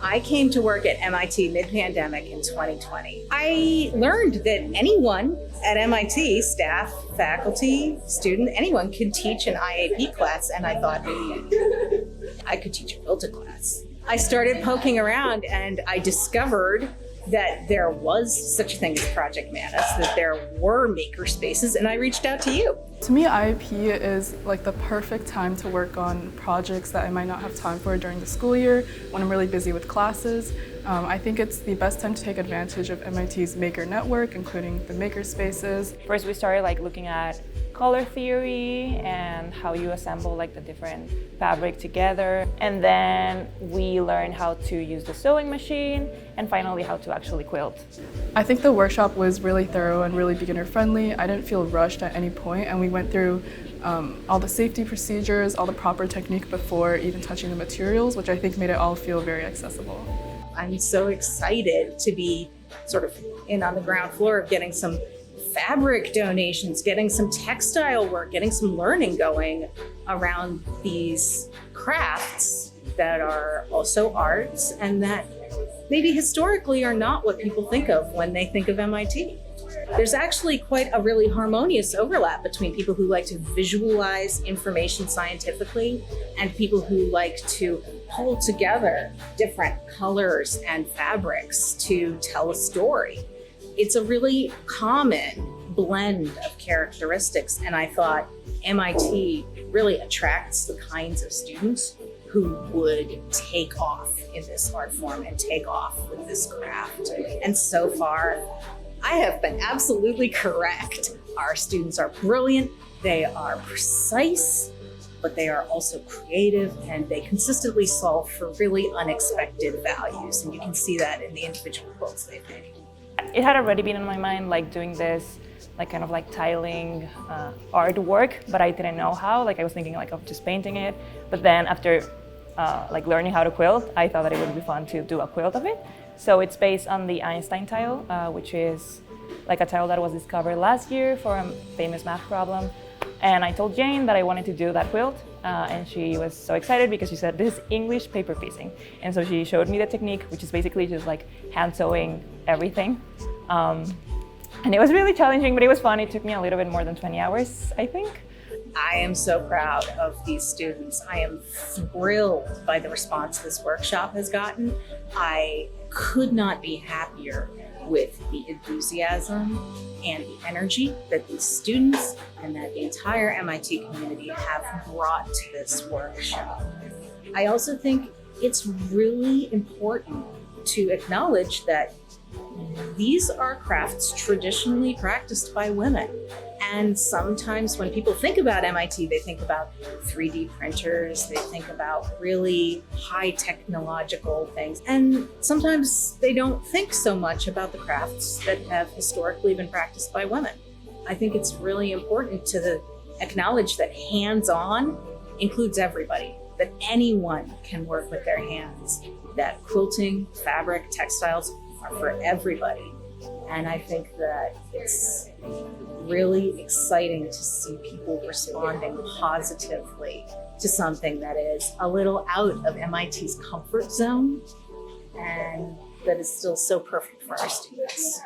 I came to work at MIT mid-pandemic in 2020. I learned that anyone at MIT, staff, faculty, student, anyone can teach an IAP class, and I thought maybe I could teach a quilted class. I started poking around and I discovered that there was such a thing as Project Manus, that there were makerspaces, and I reached out to you. To me, IAP is like the perfect time to work on projects that I might not have time for during the school year when I'm really busy with classes. I think it's the best time to take advantage of MIT's maker network, including the makerspaces. First, we started looking at color theory and how you assemble the different fabric together. And then we learned how to use the sewing machine and finally how to actually quilt. I think the workshop was really thorough and really beginner friendly. I didn't feel rushed at any point, and we went through all the safety procedures, all the proper technique before even touching the materials, which I think made it all feel very accessible. I'm so excited to be sort of in on the ground floor of getting some fabric donations, getting some textile work, getting some learning going around these crafts that are also arts and that maybe historically are not what people think of when they think of MIT. There's actually quite a really harmonious overlap between people who like to visualize information scientifically and people who like to pull together different colors and fabrics to tell a story. It's a really common blend of characteristics, and I thought MIT really attracts the kinds of students who would take off in this art form and take off with this craft. And so far, I have been absolutely correct. Our students are brilliant, they are precise, but they are also creative, and they consistently solve for really unexpected values. And you can see that in the individual quilts they've made. It had already been in my mind doing this tiling artwork, but I didn't know how. I was thinking of just painting it. But then after learning how to quilt, I thought that it would be fun to do a quilt of it. So it's based on the Einstein tile, which is a tile that was discovered last year for a famous math problem. And I told Jane that I wanted to do that quilt, and she was so excited because she said, this is English paper piecing. And so she showed me the technique, which is basically just hand sewing everything. And it was really challenging, but it was fun. It took me a little bit more than 20 hours, I think. I am so proud of these students. I am thrilled by the response this workshop has gotten. I could not be happier with the enthusiasm and the energy that these students and that the entire MIT community have brought to this workshop. I also think it's really important to acknowledge that these are crafts traditionally practiced by women. And sometimes when people think about MIT, they think about 3D printers, they think about really high technological things. And sometimes they don't think so much about the crafts that have historically been practiced by women. I think it's really important to acknowledge that hands-on includes everybody, that anyone can work with their hands, that quilting, fabric, textiles are for everybody. And I think that it's really exciting to see people responding positively to something that is a little out of MIT's comfort zone and that is still so perfect for our students.